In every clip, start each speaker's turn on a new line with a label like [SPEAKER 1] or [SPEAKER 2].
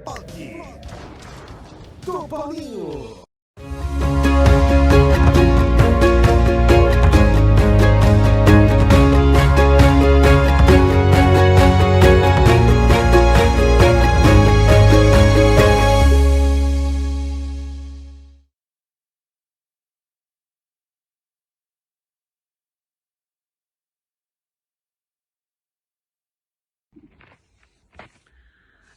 [SPEAKER 1] Blog do Paulinho.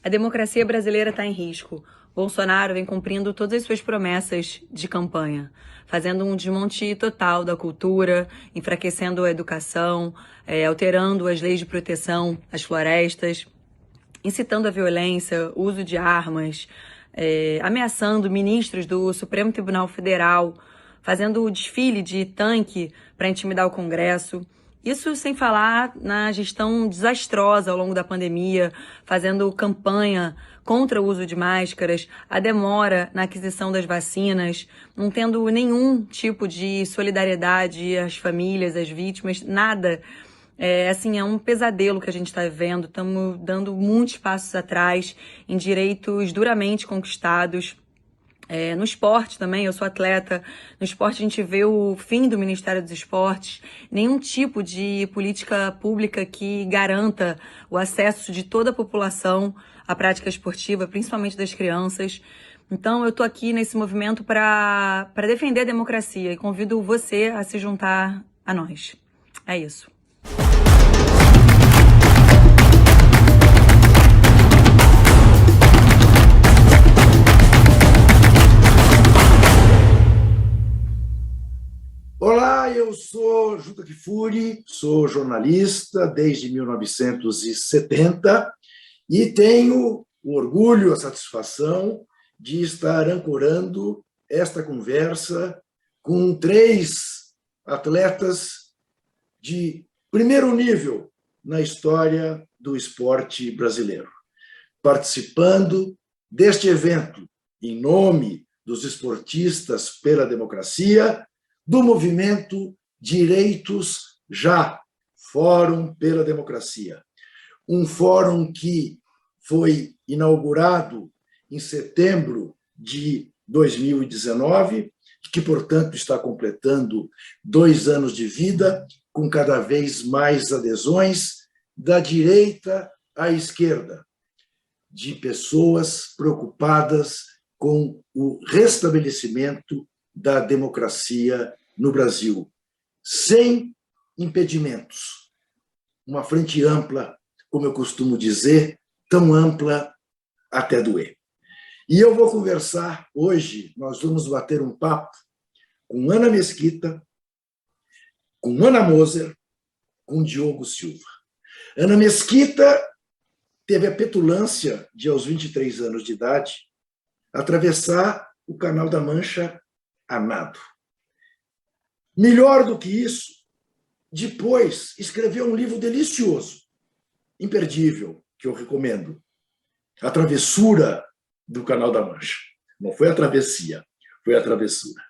[SPEAKER 2] A democracia brasileira está em risco. Bolsonaro vem cumprindo todas as suas promessas de campanha, fazendo um desmonte total da cultura, enfraquecendo a educação, alterando as leis de proteção às florestas, incitando a violência, uso de armas, ameaçando ministros do Supremo Tribunal Federal, fazendo o desfile de tanque para intimidar o Congresso. Isso sem falar na gestão desastrosa ao longo da pandemia, fazendo campanha contra o uso de máscaras, a demora na aquisição das vacinas, não tendo nenhum tipo de solidariedade às famílias, às vítimas, nada. É um pesadelo que a gente está vivendo. Estamos dando muitos passos atrás em direitos duramente conquistados. No esporte também, eu sou atleta, no esporte a gente vê o fim do Ministério dos Esportes, nenhum tipo de política pública que garanta o acesso de toda a população à prática esportiva, principalmente das crianças. Então eu estou aqui nesse movimento para defender a democracia e convido você a se juntar a nós. É isso.
[SPEAKER 3] Olá, eu sou Juca Kfouri, sou jornalista desde 1970 e tenho o orgulho, a satisfação de estar ancorando esta conversa com 3 atletas de primeiro nível na história do esporte brasileiro, participando deste evento em nome dos esportistas pela democracia, do movimento Direitos Já, Fórum pela Democracia. Um fórum que foi inaugurado em setembro de 2019, que, portanto, está completando 2 anos de vida, com cada vez mais adesões da direita à esquerda, de pessoas preocupadas com o restabelecimento da democracia no Brasil, sem impedimentos. Uma frente ampla, como eu costumo dizer, tão ampla até doer. E eu vou conversar hoje, nós vamos bater um papo com Ana Mesquita, com Ana Moser, com Diogo Silva. Ana Mesquita teve a petulância de, aos 23 anos de idade, atravessar o Canal da Mancha a nado. Melhor do que isso, depois escreveu um livro delicioso, imperdível, que eu recomendo, A Travessura do Canal da Mancha. Não foi a travessia, foi a travessura.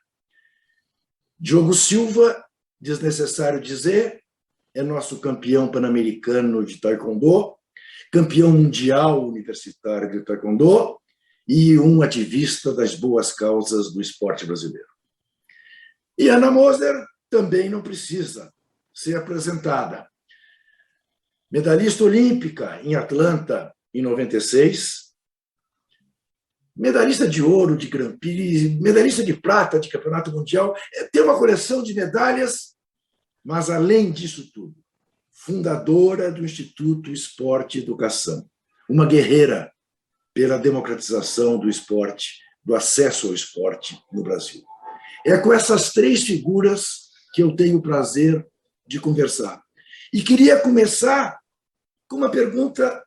[SPEAKER 3] Diogo Silva, desnecessário dizer, é nosso campeão pan-americano de taekwondo, campeão mundial universitário de taekwondo e um ativista das boas causas do esporte brasileiro. E Ana Moser também não precisa ser apresentada. Medalhista olímpica em Atlanta, em 96, medalhista de ouro de Grand Prix, medalhista de prata de Campeonato Mundial, tem uma coleção de medalhas, mas, além disso tudo, fundadora do Instituto Esporte e Educação, uma guerreira pela democratização do esporte, do acesso ao esporte no Brasil. É com essas 3 figuras que eu tenho o prazer de conversar. E queria começar com uma pergunta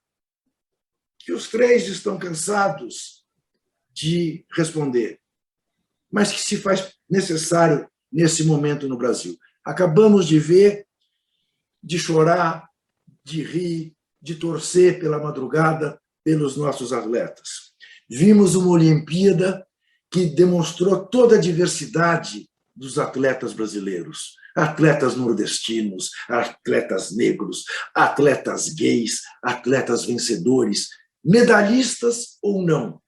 [SPEAKER 3] que os 3 estão cansados de responder, mas que se faz necessário nesse momento no Brasil. Acabamos de ver, de chorar, de rir, de torcer pela madrugada pelos nossos atletas. Vimos uma Olimpíada que demonstrou toda a diversidade dos atletas brasileiros. Atletas nordestinos, atletas negros, atletas gays, atletas vencedores, medalhistas ou não,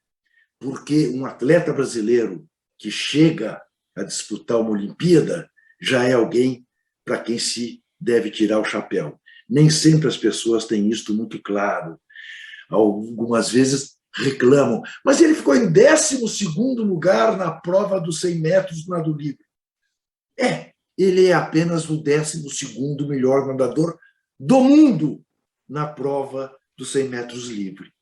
[SPEAKER 3] porque um atleta brasileiro que chega a disputar uma Olimpíada já é alguém para quem se deve tirar o chapéu. Nem sempre as pessoas têm isso muito claro. Algumas vezes reclamam, mas ele ficou em 12º lugar na prova dos 100 metros nado livre. Ele é apenas o 12º melhor nadador do mundo na prova dos 100 metros livre.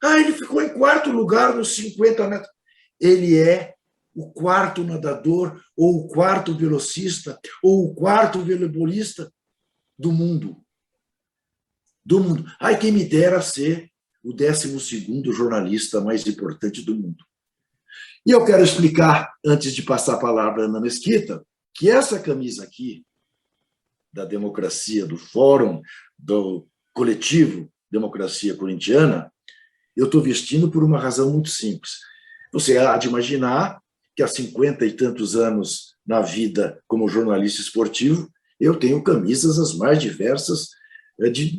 [SPEAKER 3] Ele ficou em 4º lugar nos 50 metros. Ele é o 4º nadador, ou o 4º velocista, ou o 4º voleibolista do mundo. Do mundo. Quem me dera ser o 12º jornalista mais importante do mundo. E eu quero explicar, antes de passar a palavra à Ana Mesquita, que essa camisa aqui, da democracia, do Fórum, do coletivo Democracia Corintiana, eu estou vestindo por uma razão muito simples. Você há de imaginar que há 50 e tantos anos na vida como jornalista esportivo, eu tenho camisas as mais diversas,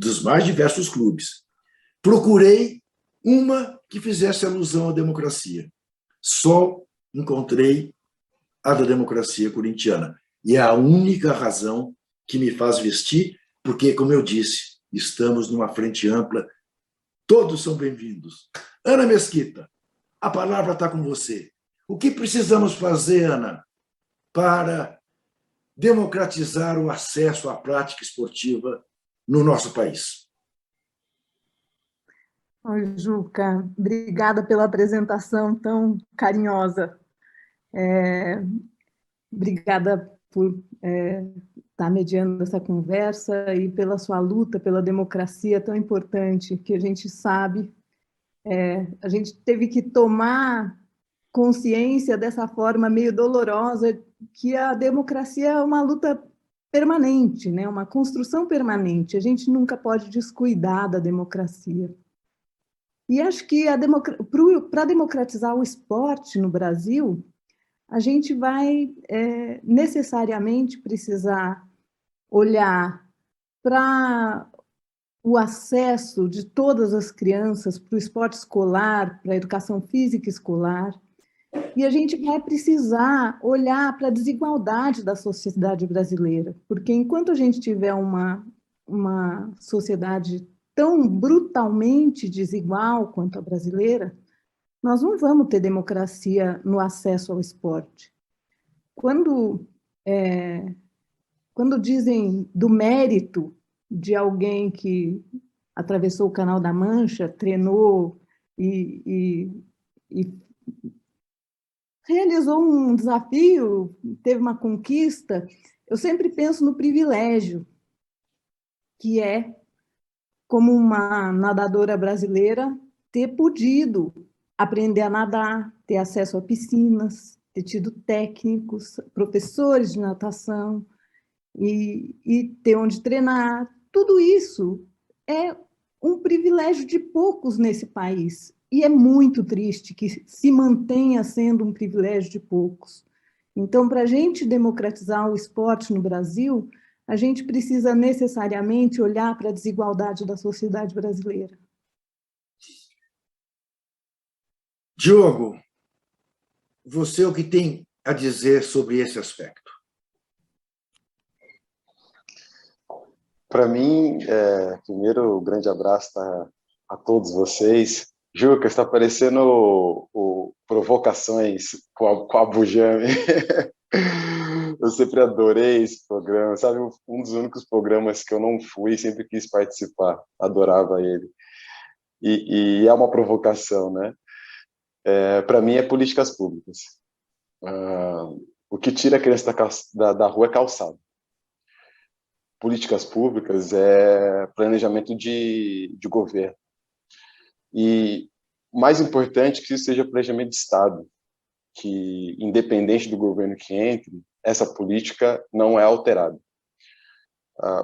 [SPEAKER 3] dos mais diversos clubes. Procurei uma que fizesse alusão à democracia. Só encontrei a da democracia corintiana. E é a única razão que me faz vestir, porque, como eu disse, estamos numa frente ampla. Todos são bem-vindos. Ana Mesquita, a palavra está com você. O que precisamos fazer, Ana, para democratizar o acesso à prática esportiva no nosso país?
[SPEAKER 4] Oi, Juca, obrigada pela apresentação tão carinhosa. Obrigada por estar mediando essa conversa e pela sua luta pela democracia tão importante, que a gente sabe, a gente teve que tomar consciência dessa forma meio dolorosa, que a democracia é uma luta permanente, né? Uma construção permanente. A gente nunca pode descuidar da democracia. E acho que para democratizar o esporte no Brasil, a gente vai necessariamente precisar olhar para o acesso de todas as crianças para o esporte escolar, para a educação física escolar, e a gente vai precisar olhar para a desigualdade da sociedade brasileira, porque enquanto a gente tiver uma sociedade tão brutalmente desigual quanto a brasileira, nós não vamos ter democracia no acesso ao esporte. Quando dizem do mérito de alguém que atravessou o Canal da Mancha, treinou e realizou um desafio, teve uma conquista, eu sempre penso no privilégio, que é, como uma nadadora brasileira, ter podido aprender a nadar, ter acesso a piscinas, ter tido técnicos, professores de natação e ter onde treinar. Tudo isso é um privilégio de poucos nesse país. E é muito triste que se mantenha sendo um privilégio de poucos. Então, para a gente democratizar o esporte no Brasil, a gente precisa necessariamente olhar para a desigualdade da sociedade brasileira.
[SPEAKER 3] Diogo, você o que tem a dizer sobre esse aspecto?
[SPEAKER 5] Para mim, primeiro, um grande abraço a todos vocês. Juca, está parecendo o Provocações com a Bujame. Eu sempre adorei esse programa, sabe? Um dos únicos programas que eu não fui, sempre quis participar, adorava ele. E é uma provocação, né? Para mim, é políticas públicas. O que tira a criança da rua é calçado. Políticas públicas é planejamento de governo. E mais importante que isso seja planejamento de Estado, que independente do governo que entre, essa política não é alterada.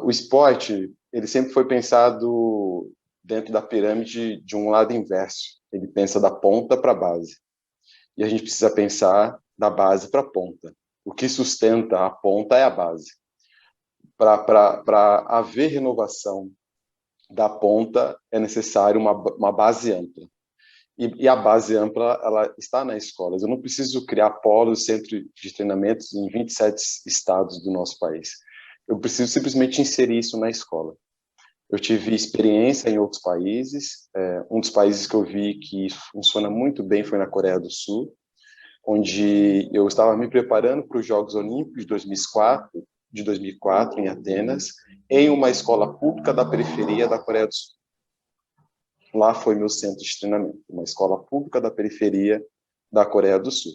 [SPEAKER 5] O esporte, ele sempre foi pensado dentro da pirâmide de um lado inverso. Ele pensa da ponta para a base. E a gente precisa pensar da base para a ponta. O que sustenta a ponta é a base. Para haver renovação da ponta, é necessário uma base ampla. E a base ampla, ela está nas escolas. Eu não preciso criar polos, centros de treinamentos em 27 estados do nosso país. Eu preciso simplesmente inserir isso na escola. Eu tive experiência em outros países. Um dos países que eu vi que funciona muito bem foi na Coreia do Sul, onde eu estava me preparando para os Jogos Olímpicos de 2004 em Atenas, em uma escola pública da periferia da Coreia do Sul. Lá foi meu centro de treinamento, uma escola pública da periferia da Coreia do Sul.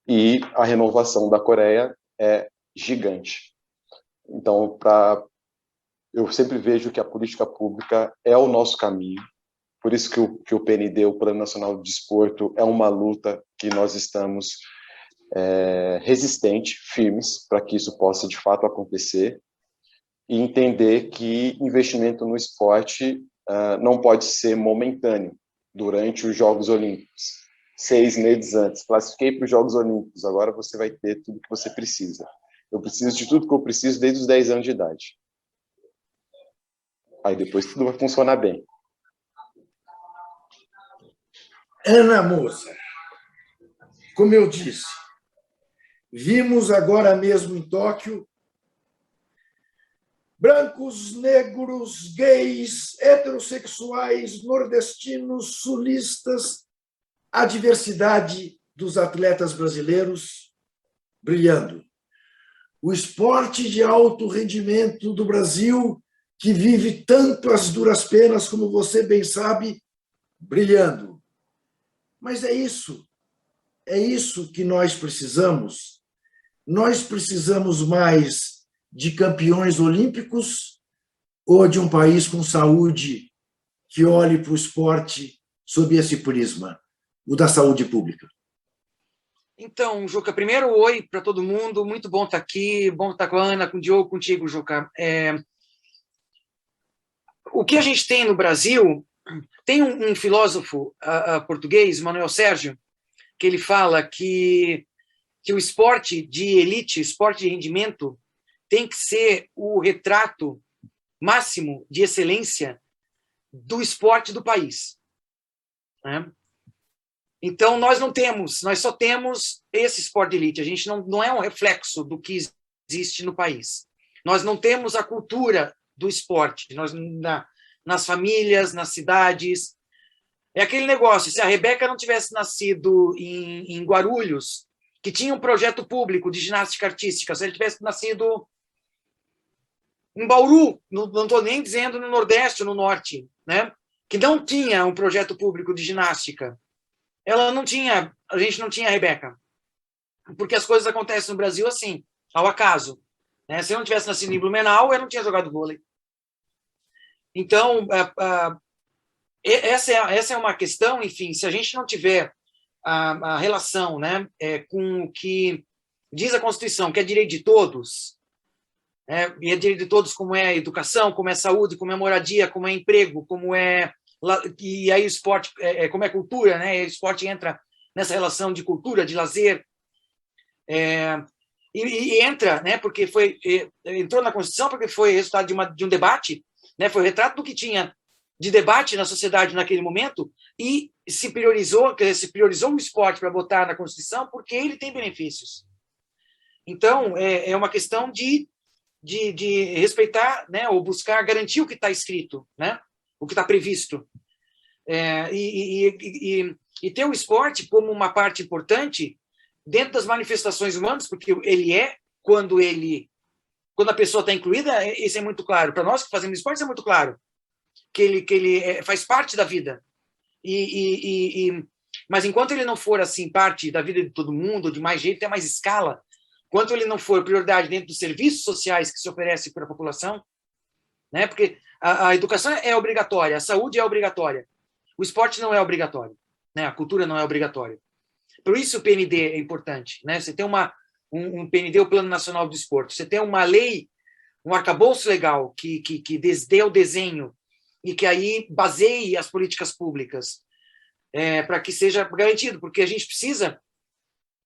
[SPEAKER 5] E a renovação da Coreia é gigante. Então, eu sempre vejo que a política pública é o nosso caminho. Por isso que o PND, o Plano Nacional de Desporto, é uma luta que nós estamos resistentes, firmes, para que isso possa, de fato, acontecer. E entender que investimento no esporte não pode ser momentâneo durante os Jogos Olímpicos. 6 meses antes, classifiquei para os Jogos Olímpicos, agora você vai ter tudo que você precisa. Eu preciso de tudo que eu preciso desde os 10 anos de idade. Aí depois tudo vai funcionar bem.
[SPEAKER 3] Ana Moser, como eu disse, vimos agora mesmo em Tóquio brancos, negros, gays, heterossexuais, nordestinos, sulistas, a diversidade dos atletas brasileiros brilhando. O esporte de alto rendimento do Brasil, que vive tanto as duras penas, como você bem sabe, brilhando. Mas é isso que nós precisamos. Nós precisamos mais de campeões olímpicos ou de um país com saúde que olhe para o esporte sob esse prisma, o da saúde pública?
[SPEAKER 6] Então, Juca, primeiro, oi para todo mundo, muito bom estar aqui, bom estar com a Ana, com o Diogo, contigo, Juca. O que a gente tem no Brasil, tem um filósofo português, Manuel Sérgio, que ele fala que o esporte de elite, esporte de rendimento, tem que ser o retrato máximo de excelência do esporte do país. Né? Então, nós só temos esse esporte de elite. A gente não é um reflexo do que existe no país. Nós não temos a cultura do esporte. Nas famílias, nas cidades. É aquele negócio, se a Rebeca não tivesse nascido em Guarulhos, que tinha um projeto público de ginástica artística, se ele tivesse nascido em Bauru, não estou nem dizendo no Nordeste ou no Norte, né? Que não tinha um projeto público de ginástica, a gente não tinha a Rebeca. Porque as coisas acontecem no Brasil assim, ao acaso. Né? Se eu não tivesse nascido em Blumenau, eu não tinha jogado vôlei. Então, essa é uma questão, enfim, se a gente não tiver a relação, né, com o que diz a Constituição, que é direito de todos, e é direito de todos como é educação, como é saúde, como é moradia, como é emprego, e aí o esporte, como é cultura, né, e o esporte entra nessa relação de cultura, de lazer, e entra, né, porque entrou na Constituição porque foi resultado de um debate, né, foi o retrato do que tinha de debate na sociedade naquele momento, e se priorizou o esporte para botar na Constituição porque ele tem benefícios. Então, é uma questão de respeitar, né, ou buscar garantir o que está escrito, né, o que está previsto. E ter o esporte como uma parte importante dentro das manifestações humanas, porque quando a pessoa está incluída, isso é muito claro. Para nós que fazemos esporte, isso é muito claro. Que ele faz parte da vida. Mas enquanto ele não for assim parte da vida de todo mundo, de mais jeito, tem mais escala, enquanto ele não for prioridade dentro dos serviços sociais que se oferece para a população, né? Porque a educação é obrigatória, a saúde é obrigatória, o esporte não é obrigatório, né? A cultura não é obrigatória. Por isso o PND é importante, né? Você tem um PND, o Plano Nacional do Desporto, você tem uma lei, um arcabouço legal que dê o desenho e que aí baseie as políticas públicas para que seja garantido, porque a gente precisa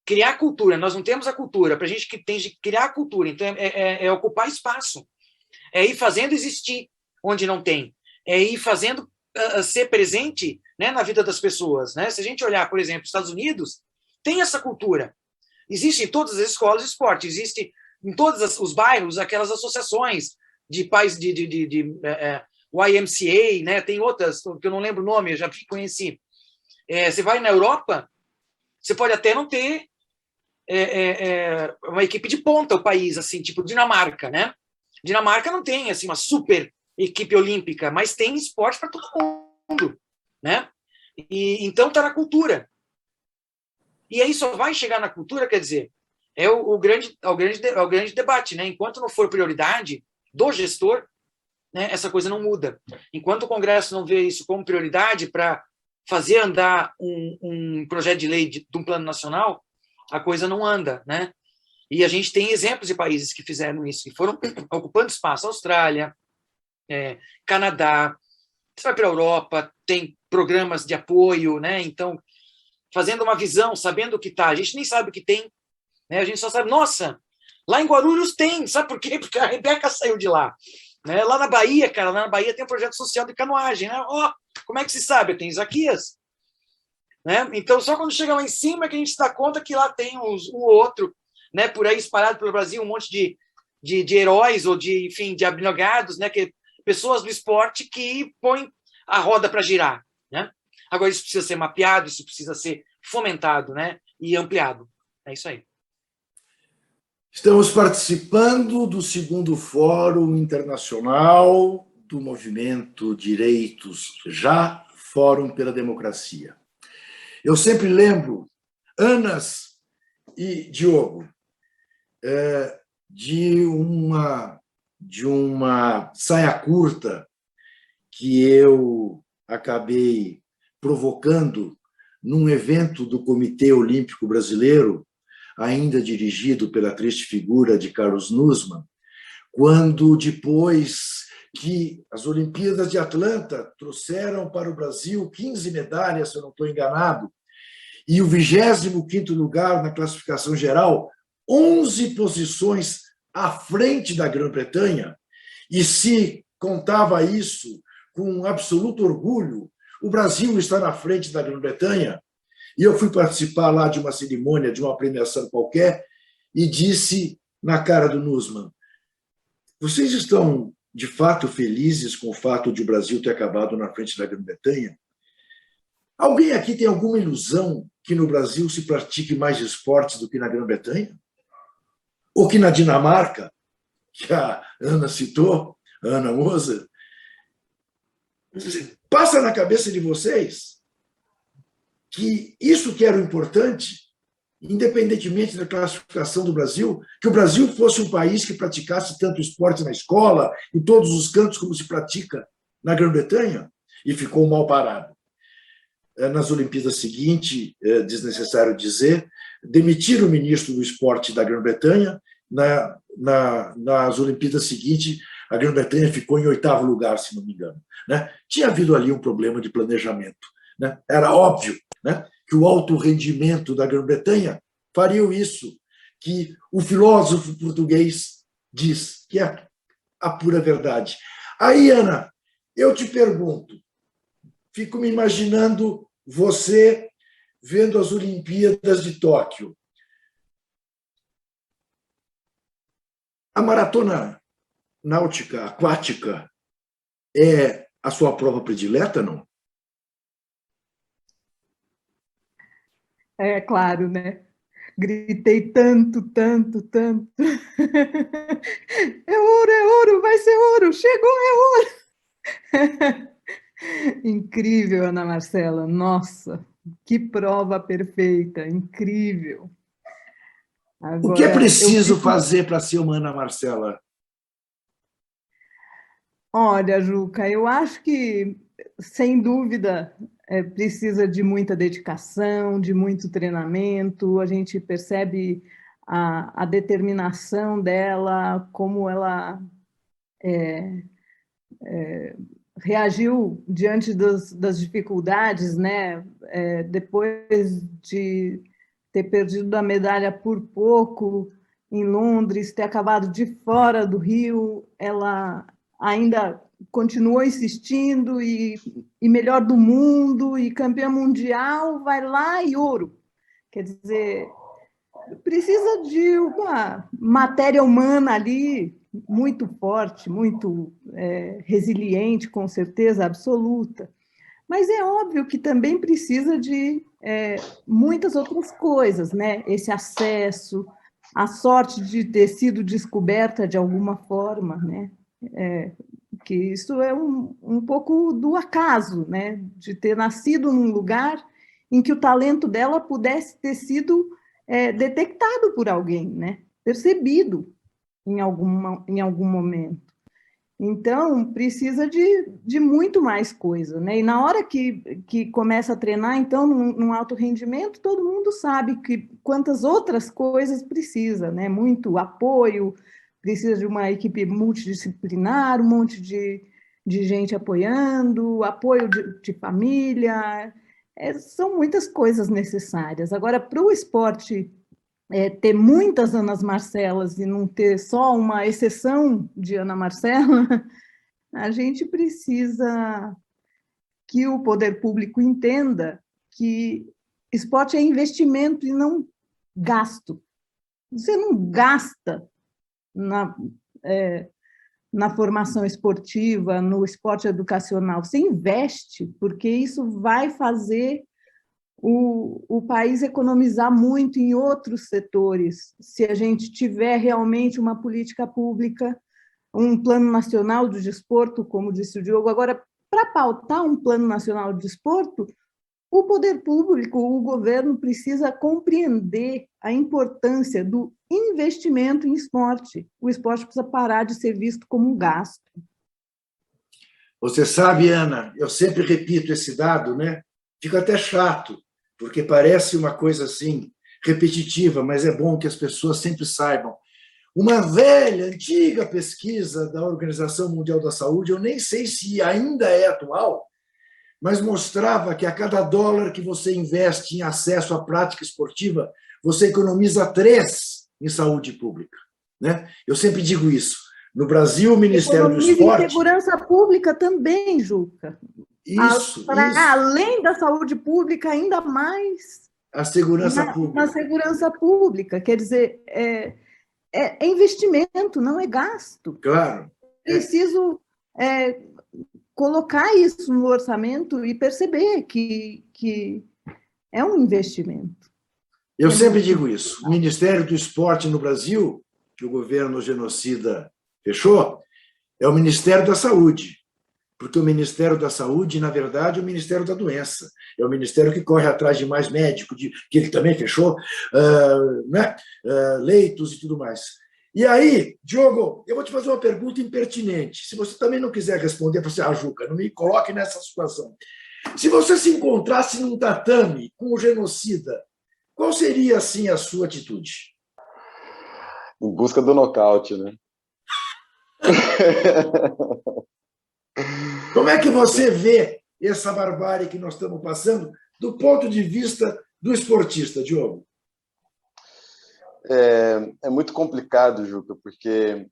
[SPEAKER 6] criar cultura, nós não temos a cultura, para a gente tem que criar a cultura, então é ocupar espaço, é ir fazendo existir onde não tem. é ir fazendo ser presente, né, na vida das pessoas, né? Se a gente olhar, por exemplo, os Estados Unidos, tem essa cultura. Existe em todas as escolas de esporte, existe em todos os bairros aquelas associações de pais de YMCA, né? Tem outras que eu não lembro o nome, eu já conheci. Você vai na Europa, você pode até não ter uma equipe de ponta o país, assim, tipo Dinamarca, né? Dinamarca não tem assim uma super equipe olímpica, mas tem esporte para todo mundo, né? E então está na cultura. E aí só vai chegar na cultura, quer dizer, é o grande debate, né? Enquanto não for prioridade do gestor, né, essa coisa não muda. Enquanto o Congresso não vê isso como prioridade para fazer andar um projeto de lei de um plano nacional, a coisa não anda, né? E a gente tem exemplos de países que fizeram isso, que foram ocupando espaço. Austrália, Canadá, você vai para a Europa, tem programas de apoio, né? Então, fazendo uma visão, sabendo o que está. A gente nem sabe o que tem, né? A gente só sabe, nossa, lá em Guarulhos tem, sabe por quê? Porque a Rebeca saiu de lá. Né? Lá na Bahia, cara, lá na Bahia tem um projeto social de canoagem. Né? Como é que se sabe? Tem Isaquias. Né? Então, só quando chega lá em cima é que a gente se dá conta que lá tem o outro, né? Por aí espalhado pelo Brasil, um monte de heróis ou enfim, de abnegados, né? Que, pessoas do esporte que põem a roda para girar. Né? Agora, isso precisa ser mapeado, isso precisa ser fomentado, né? E ampliado. É isso aí.
[SPEAKER 3] Estamos participando do segundo Fórum Internacional do Movimento Direitos Já, Fórum pela Democracia. Eu sempre lembro, Anas e Diogo, de uma saia curta que eu acabei provocando num evento do Comitê Olímpico Brasileiro, ainda dirigido pela triste figura de Carlos Nussmann, quando depois que as Olimpíadas de Atlanta trouxeram para o Brasil 15 medalhas, se eu não estou enganado, e o 25º lugar na classificação geral, 11 posições à frente da Grã-Bretanha, e se contava isso com absoluto orgulho, o Brasil está na frente da Grã-Bretanha, e eu fui participar lá de uma cerimônia, de uma premiação qualquer, e disse na cara do Nussmann, vocês estão de fato felizes com o fato de o Brasil ter acabado na frente da Grã-Bretanha? Alguém aqui tem alguma ilusão que no Brasil se pratique mais esportes do que na Grã-Bretanha? Ou que na Dinamarca, que a Ana citou, a Ana Moser? Passa na cabeça de vocês que isso que era o importante, independentemente da classificação do Brasil, que o Brasil fosse um país que praticasse tanto esporte na escola, em todos os cantos, como se pratica na Grã-Bretanha, e ficou mal parado. Nas Olimpíadas seguintes, é desnecessário dizer, demitiram o ministro do esporte da Grã-Bretanha. Nas Olimpíadas seguintes, a Grã-Bretanha ficou em 8º lugar, se não me engano. Né? Tinha havido ali um problema de planejamento. Né? Era óbvio, né, que o alto rendimento da Grã-Bretanha faria isso que o filósofo português diz, que é a pura verdade. Aí, Ana, eu te pergunto, fico me imaginando você vendo as Olimpíadas de Tóquio. A maratona náutica, aquática, é a sua prova predileta, não?
[SPEAKER 4] É claro, né? Gritei tanto, tanto, tanto. É ouro, vai ser ouro, chegou, é ouro. Incrível, Ana Marcela. Nossa, que prova perfeita, incrível.
[SPEAKER 3] O que é
[SPEAKER 4] Agora,
[SPEAKER 3] preciso fazer para ser uma Ana Marcela?
[SPEAKER 4] Olha, Juca, eu acho que, sem dúvida, precisa de muita dedicação, de muito treinamento. A gente percebe a determinação dela, como ela reagiu diante das dificuldades, né? Depois de ter perdido a medalha por pouco em Londres, ter acabado de fora do Rio, ela ainda continuou insistindo, e melhor do mundo, e campeã mundial, vai lá e ouro. Quer dizer, precisa de uma matéria humana ali muito forte, muito resiliente, com certeza absoluta. Mas é óbvio que também precisa de muitas outras coisas, né? Esse acesso, a sorte de ter sido descoberta de alguma forma, né? Que isso é um pouco do acaso, né? De ter nascido num lugar em que o talento dela pudesse ter sido detectado por alguém, né? Percebido em algum momento. Então, precisa de muito mais coisa, né? E na hora que começa a treinar, então, num alto rendimento, todo mundo sabe que quantas outras coisas precisa, né? Muito apoio, precisa de uma equipe multidisciplinar, um monte de gente apoiando, apoio de família, são muitas coisas necessárias. Agora, para o esporte ter muitas Anas Marcelas e não ter só uma exceção de Ana Marcela, a gente precisa que o poder público entenda que esporte é investimento e não gasto. Você não gasta na formação esportiva, no esporte educacional, você investe, porque isso vai fazer o país economizar muito em outros setores, se a gente tiver realmente uma política pública, um plano nacional do desporto, como disse o Diogo. Agora, para pautar um plano nacional de desporto, o poder público, o governo, precisa compreender a importância do investimento em esporte. O esporte precisa parar de ser visto como um gasto.
[SPEAKER 3] Você sabe, Ana, eu sempre repito esse dado, né? Fica até chato, porque parece uma coisa assim repetitiva, mas é bom que as pessoas sempre saibam. Uma velha, antiga pesquisa da Organização Mundial da Saúde, eu nem sei se ainda é atual, mas mostrava que a cada dólar que você investe em acesso à prática esportiva, você economiza 3 em saúde pública, né? Eu sempre digo isso. No Brasil, o Ministério do
[SPEAKER 4] Economiza em
[SPEAKER 3] Esporte...
[SPEAKER 4] segurança pública também, Juca.
[SPEAKER 3] Isso.
[SPEAKER 4] Além da saúde pública, ainda mais
[SPEAKER 3] A segurança
[SPEAKER 4] na
[SPEAKER 3] pública.
[SPEAKER 4] segurança pública. Quer dizer, é investimento, não é gasto.
[SPEAKER 3] Claro.
[SPEAKER 4] Preciso colocar isso no orçamento e perceber que é um investimento.
[SPEAKER 3] Eu sempre digo isso. O Ministério do Esporte no Brasil, que o governo genocida fechou, é o Ministério da Saúde. Porque o Ministério da Saúde, na verdade, é o Ministério da Doença. É o ministério que corre atrás de mais médico, que ele também fechou, né? Leitos e tudo mais. E aí, Diogo, eu vou te fazer uma pergunta impertinente. Se você também não quiser responder, você, Juca, não me coloque nessa situação. Se você se encontrasse num tatame com o genocida, qual seria, assim, a sua atitude?
[SPEAKER 5] Em busca do nocaute, né?
[SPEAKER 3] Como é que você vê essa barbárie que nós estamos passando do ponto de vista do esportista, Diogo?
[SPEAKER 5] É muito complicado, Juca, porque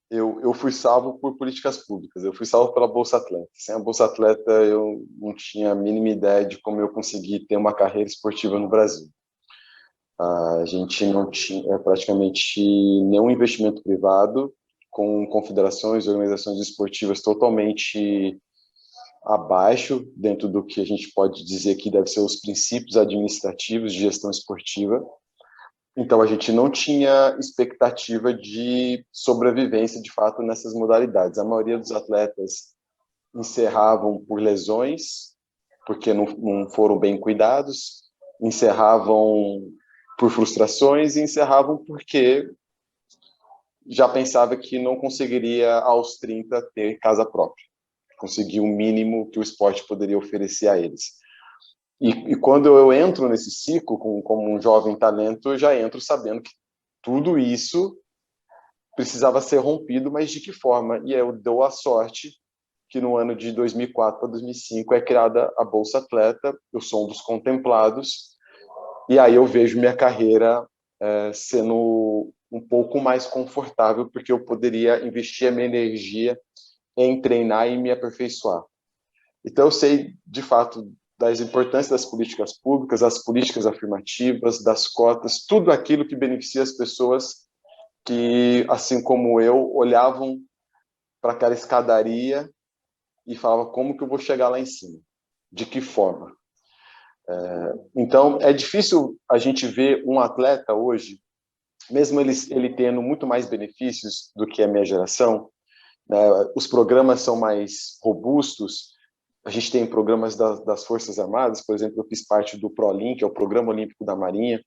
[SPEAKER 5] eu fui salvo por políticas públicas, eu fui salvo pela Bolsa Atleta. Sem a Bolsa Atleta, eu não tinha a mínima ideia de como eu consegui ter uma carreira esportiva no Brasil. A gente não tinha praticamente nenhum investimento privado, com confederações e organizações esportivas totalmente abaixo, dentro do que a gente pode dizer que deve ser os princípios administrativos de gestão esportiva. Então, a gente não tinha expectativa de sobrevivência, de fato, nessas modalidades. A maioria dos atletas encerravam por lesões, porque não foram bem cuidados, encerravam por frustrações e encerravam porque já pensava que não conseguiria, aos 30, ter casa própria, conseguir o mínimo que o esporte poderia oferecer a eles. E quando eu entro nesse ciclo, como um jovem talento, eu já entro sabendo que tudo isso precisava ser rompido, mas de que forma? E eu dou a sorte que no ano de 2004 para 2005 é criada a Bolsa Atleta, eu sou um dos contemplados, e aí eu vejo minha carreira sendo um pouco mais confortável, porque eu poderia investir a minha energia em treinar e me aperfeiçoar. Então, eu sei, de fato, das importâncias das políticas públicas, das políticas afirmativas, das cotas, tudo aquilo que beneficia as pessoas que, assim como eu, olhavam para aquela escadaria e falavam: como que eu vou chegar lá em cima? De que forma? Então, é difícil a gente ver um atleta hoje, mesmo ele tendo muito mais benefícios do que a minha geração, né, os programas são mais robustos. A gente tem programas das Forças Armadas, por exemplo, eu fiz parte do ProOlim, que é o Programa Olímpico da Marinha,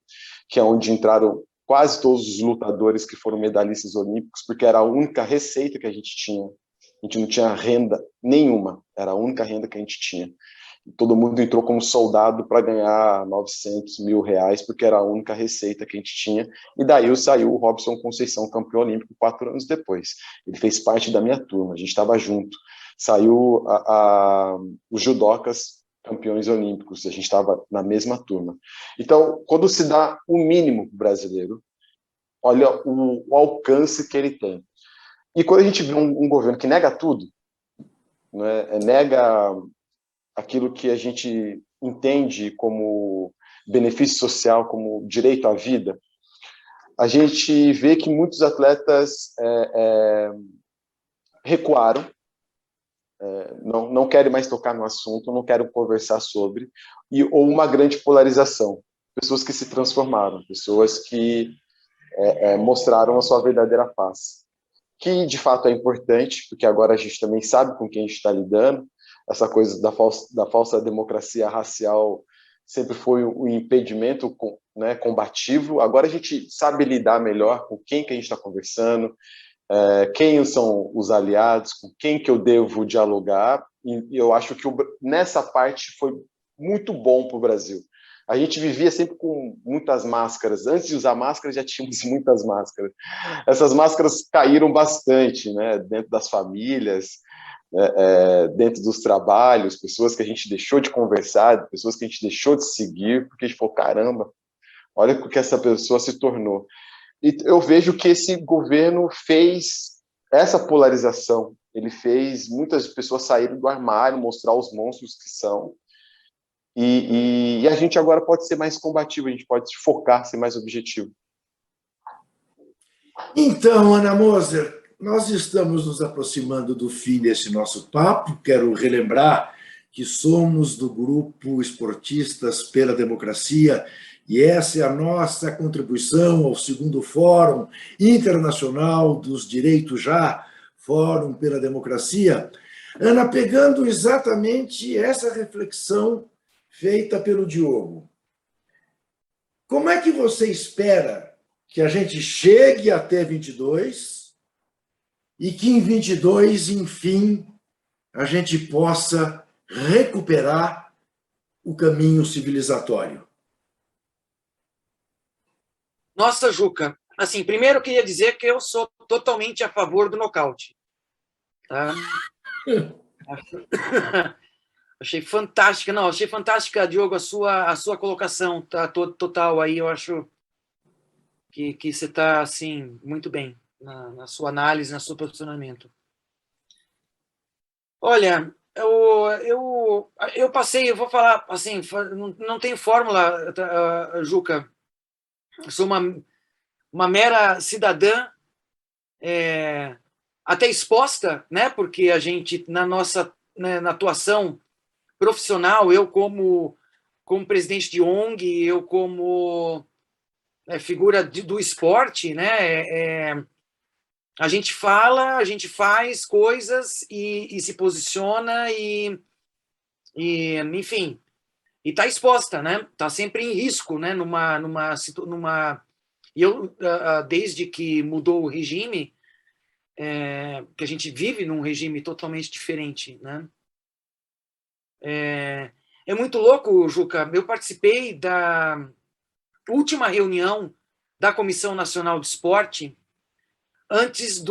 [SPEAKER 5] que é onde entraram quase todos os lutadores que foram medalhistas olímpicos, porque era a única receita que a gente tinha. A gente não tinha renda nenhuma, era a única renda que a gente tinha. Todo mundo entrou como soldado para ganhar 900 mil reais, porque era a única receita que a gente tinha. E daí saiu o Robson Conceição, campeão olímpico, 4 anos depois. Ele fez parte da minha turma, a gente estava junto. Saiu os judocas campeões olímpicos, a gente estava na mesma turma. Então, quando se dá o mínimo brasileiro, olha o alcance que ele tem. E quando a gente vê um governo que nega tudo, né, nega aquilo que a gente entende como benefício social, como direito à vida, a gente vê que muitos atletas recuaram, não querem mais tocar no assunto, não querem conversar sobre, ou uma grande polarização. Pessoas que se transformaram, pessoas que mostraram a sua verdadeira face. Que, de fato, é importante, porque agora a gente também sabe com quem a gente está lidando. Essa coisa da falsa democracia racial sempre foi um impedimento, né, combativo. Agora a gente sabe lidar melhor com quem que a gente está conversando, quem são os aliados, com quem que eu devo dialogar. E eu acho que nessa parte foi muito bom para o Brasil. A gente vivia sempre com muitas máscaras. Antes de usar máscara, já tínhamos muitas máscaras. Essas máscaras caíram bastante, né, dentro das famílias, dentro dos trabalhos, pessoas que a gente deixou de conversar, pessoas que a gente deixou de seguir, porque a gente falou: caramba, olha o que essa pessoa se tornou. E eu vejo que esse governo fez essa polarização. Ele fez muitas pessoas saírem do armário, mostrar os monstros que são. E a gente agora pode ser mais combativo, a gente pode se focar, ser mais objetivo.
[SPEAKER 3] Então, Ana Moser, nós estamos nos aproximando do fim desse nosso papo. Quero relembrar que somos do grupo Esportistas pela Democracia e essa é a nossa contribuição ao segundo Fórum Internacional dos Direitos Já, Fórum pela Democracia. Ana, pegando exatamente essa reflexão feita pelo Diogo, como é que você espera que a gente chegue até 22 e que em 22, enfim, a gente possa recuperar o caminho civilizatório?
[SPEAKER 6] Nossa, Juca, assim, primeiro eu queria dizer que eu sou totalmente a favor do nocaute. Tá? Achei fantástica, não, achei fantástica, Diogo, a sua colocação, tá total aí, eu acho que você está, assim, muito bem na sua análise, no seu posicionamento. Olha, eu passei, eu vou falar, assim, não tenho fórmula, Juca, eu sou uma mera cidadã, até exposta, né, porque a gente, na nossa, né, na atuação profissional, eu como presidente de ONG, eu como figura do esporte, né? A gente fala, a gente faz coisas e se posiciona enfim, e está exposta, né? Está sempre em risco, né? E eu, desde que mudou o regime, que a gente vive num regime totalmente diferente, né? É muito louco, Juca. Eu participei da última reunião da Comissão Nacional de Esporte antes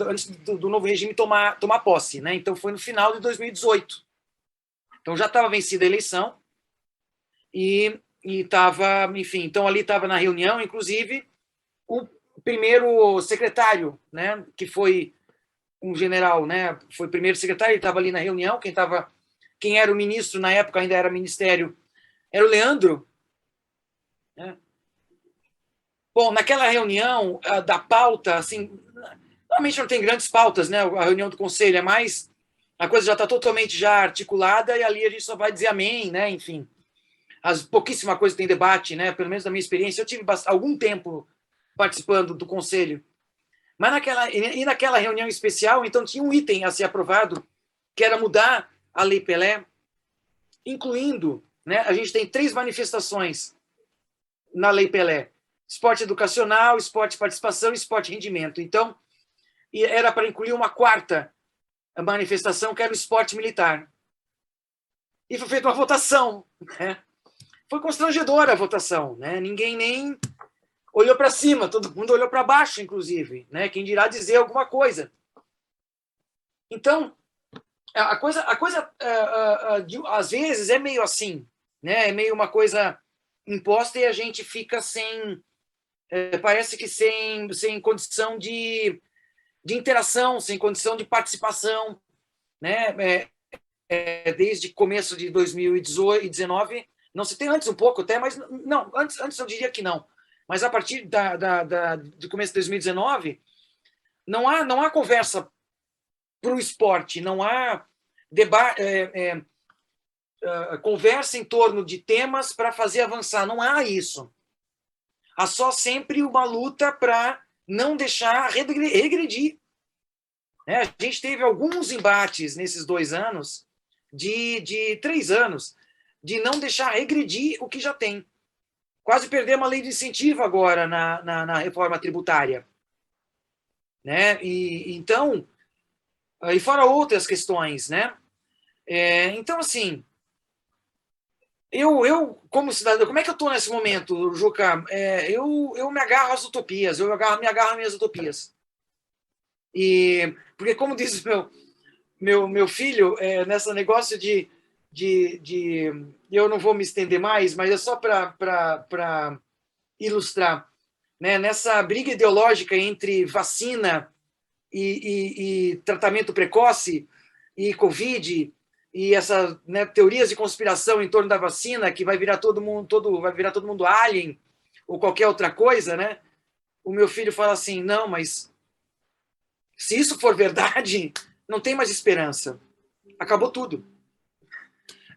[SPEAKER 6] antes do novo regime tomar posse, né? Então foi no final de 2018. Então já estava vencida a eleição e estava, enfim, então ali estava na reunião, inclusive o primeiro secretário, né? Que foi um general, né, foi primeiro secretário, ele estava ali na reunião, quem era o ministro na época, ainda era ministério, era o Leandro, né? Bom, naquela reunião da pauta, assim, normalmente não tem grandes pautas, né, a reunião do conselho é mais, a coisa já está totalmente já articulada e ali a gente só vai dizer amém, né, enfim, pouquíssima coisa tem debate, né, pelo menos na minha experiência, eu tive algum tempo participando do conselho, mas naquela reunião especial, então tinha um item a ser aprovado, que era mudar a Lei Pelé, incluindo, né, a gente tem 3 manifestações na Lei Pelé: esporte educacional, esporte participação e esporte rendimento. Então, era para incluir uma 4ª manifestação, que era o esporte militar. E foi feita uma votação, né? Foi constrangedora a votação, né? Ninguém nem olhou para cima, todo mundo olhou para baixo, inclusive, né? Quem dirá dizer alguma coisa. Então, a coisa às vezes é meio assim, né? É meio uma coisa imposta e a gente fica parece que sem condição de interação, sem condição de participação, né? Desde começo de 2019, não se tem antes um pouco até, mas não, antes eu diria que não, mas a partir do começo de 2019, não há conversa para o esporte, não há conversa em torno de temas para fazer avançar, não há isso. Há só sempre uma luta para não deixar regredir. A gente teve alguns embates nesses 2 anos, de 3 anos, de não deixar regredir o que já tem. Quase perdemos a lei de incentivo agora na reforma tributária, né? Então, e fora outras questões, né? Então, assim, eu como cidadão, como é que eu estou nesse momento, Juca? Eu me agarro às utopias, me agarro às minhas utopias. Porque, como diz meu filho, nesse negócio de eu não vou me estender mais, mas é só para ilustrar, né? Nessa briga ideológica entre vacina e tratamento precoce e Covid e essas, né, teorias de conspiração em torno da vacina, que vai virar todo mundo alien ou qualquer outra coisa, né? O meu filho fala assim: não, mas se isso for verdade, não tem mais esperança. Acabou tudo.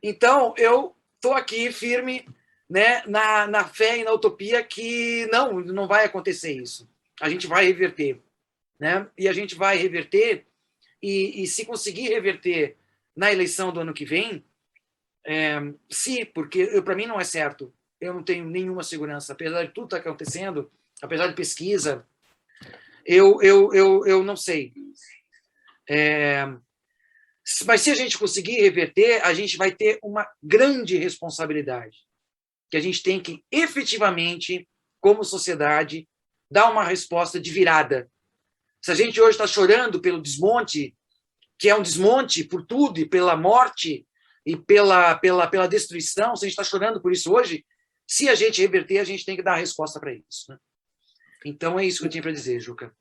[SPEAKER 6] Então, eu estou aqui firme, né, na fé e na utopia que não vai acontecer isso. A gente vai reverter, né? E a gente vai reverter, e se conseguir reverter na eleição do ano que vem, porque para mim não é certo. Eu não tenho nenhuma segurança. Apesar de tudo estar acontecendo, apesar de pesquisa, eu não sei. Mas se a gente conseguir reverter, a gente vai ter uma grande responsabilidade, que a gente tem que efetivamente, como sociedade, dar uma resposta de virada. Se a gente hoje está chorando pelo desmonte, que é um desmonte por tudo, e pela morte, e pela destruição, se a gente está chorando por isso hoje, se a gente reverter, a gente tem que dar a resposta para isso, né? Então, é isso que eu tinha para dizer, Juca.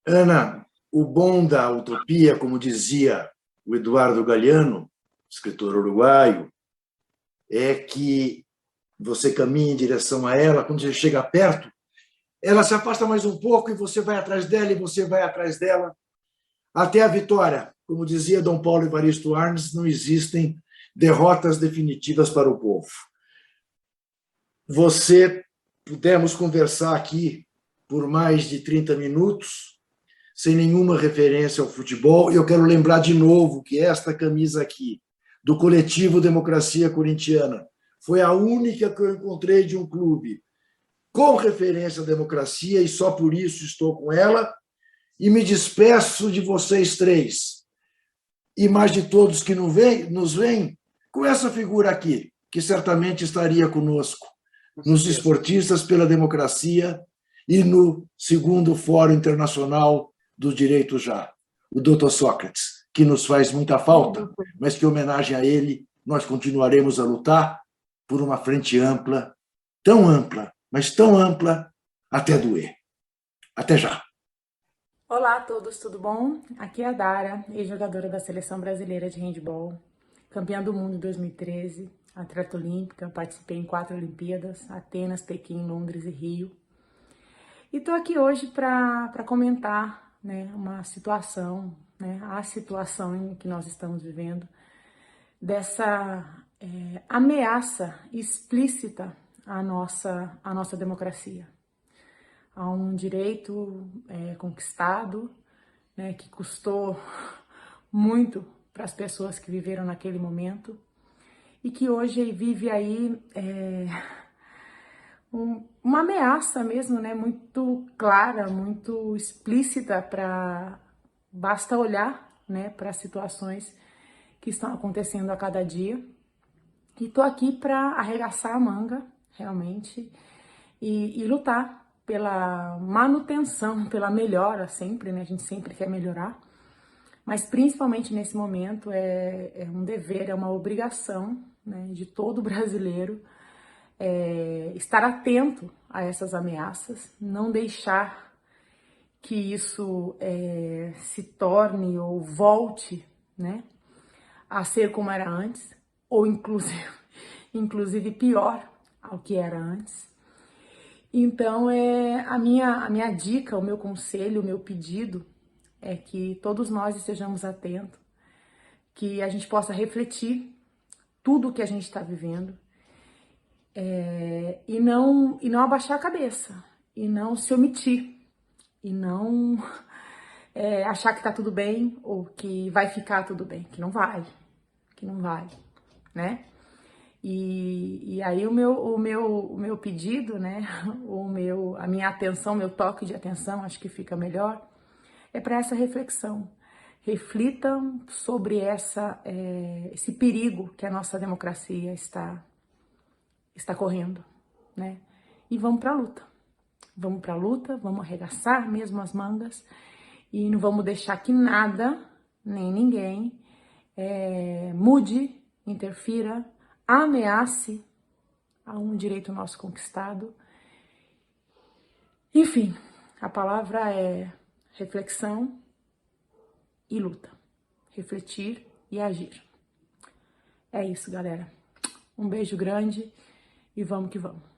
[SPEAKER 3] Ana, o bom da utopia, como dizia o Eduardo Galeano, escritor uruguaio, é que você caminha em direção a ela, quando você chega perto, ela se afasta mais um pouco e você vai atrás dela, e você vai atrás dela, até a vitória. Como dizia Dom Paulo Evaristo Arnes, não existem derrotas definitivas para o povo. Pudemos conversar aqui por mais de 30 minutos, sem nenhuma referência ao futebol. Eu quero lembrar de novo que esta camisa aqui, do Coletivo Democracia Corintiana, foi a única que eu encontrei de um clube com referência à democracia, e só por isso estou com ela. E me despeço de vocês 3, e mais de todos que nos veem, com essa figura aqui, que certamente estaria conosco, nos Esportistas pela Democracia e no 2º Fórum Internacional dos Direitos Já, o Dr. Sócrates, que nos faz muita falta, mas que, em homenagem a ele, nós continuaremos a lutar por uma frente ampla, mas tão ampla, até doer. Até já.
[SPEAKER 7] Olá a todos, tudo bom? Aqui é a Dara, ex-jogadora da Seleção Brasileira de Handebol, campeã do mundo em 2013, atleta olímpica, participei em 4 Olimpíadas, Atenas, Pequim, Londres e Rio. E tô aqui hoje para comentar, né, uma situação, né, a situação em que nós estamos vivendo, dessa ameaça explícita à nossa democracia, a um direito conquistado, né, que custou muito para as pessoas que viveram naquele momento e que hoje vive aí uma ameaça mesmo, né, muito clara, muito explícita, basta olhar, né, para as situações que estão acontecendo a cada dia. E tô aqui para arregaçar a manga, realmente, e lutar pela manutenção, pela melhora sempre, né? A gente sempre quer melhorar, mas principalmente nesse momento é um dever, é uma obrigação, né, de todo brasileiro estar atento a essas ameaças, não deixar que isso se torne ou volte, né, a ser como era antes, ou inclusive pior ao que era antes. Então, a minha dica, o meu conselho, o meu pedido é que todos nós estejamos atentos, que a gente possa refletir tudo o que a gente está vivendo e não abaixar a cabeça, e não se omitir, e não achar que tá tudo bem ou que vai ficar tudo bem, que não vai, né? E aí o meu pedido, né, a minha atenção, meu toque de atenção, acho que fica melhor, é para essa reflexão. Reflitam sobre esse perigo que a nossa democracia está correndo, né? E vamos para a luta. Vamos para a luta, vamos arregaçar mesmo as mangas e não vamos deixar que nada, nem ninguém, mude, interfira, ameace a um direito nosso conquistado. Enfim, a palavra é reflexão e luta. Refletir e agir. É isso, galera. Um beijo grande e vamos que vamos.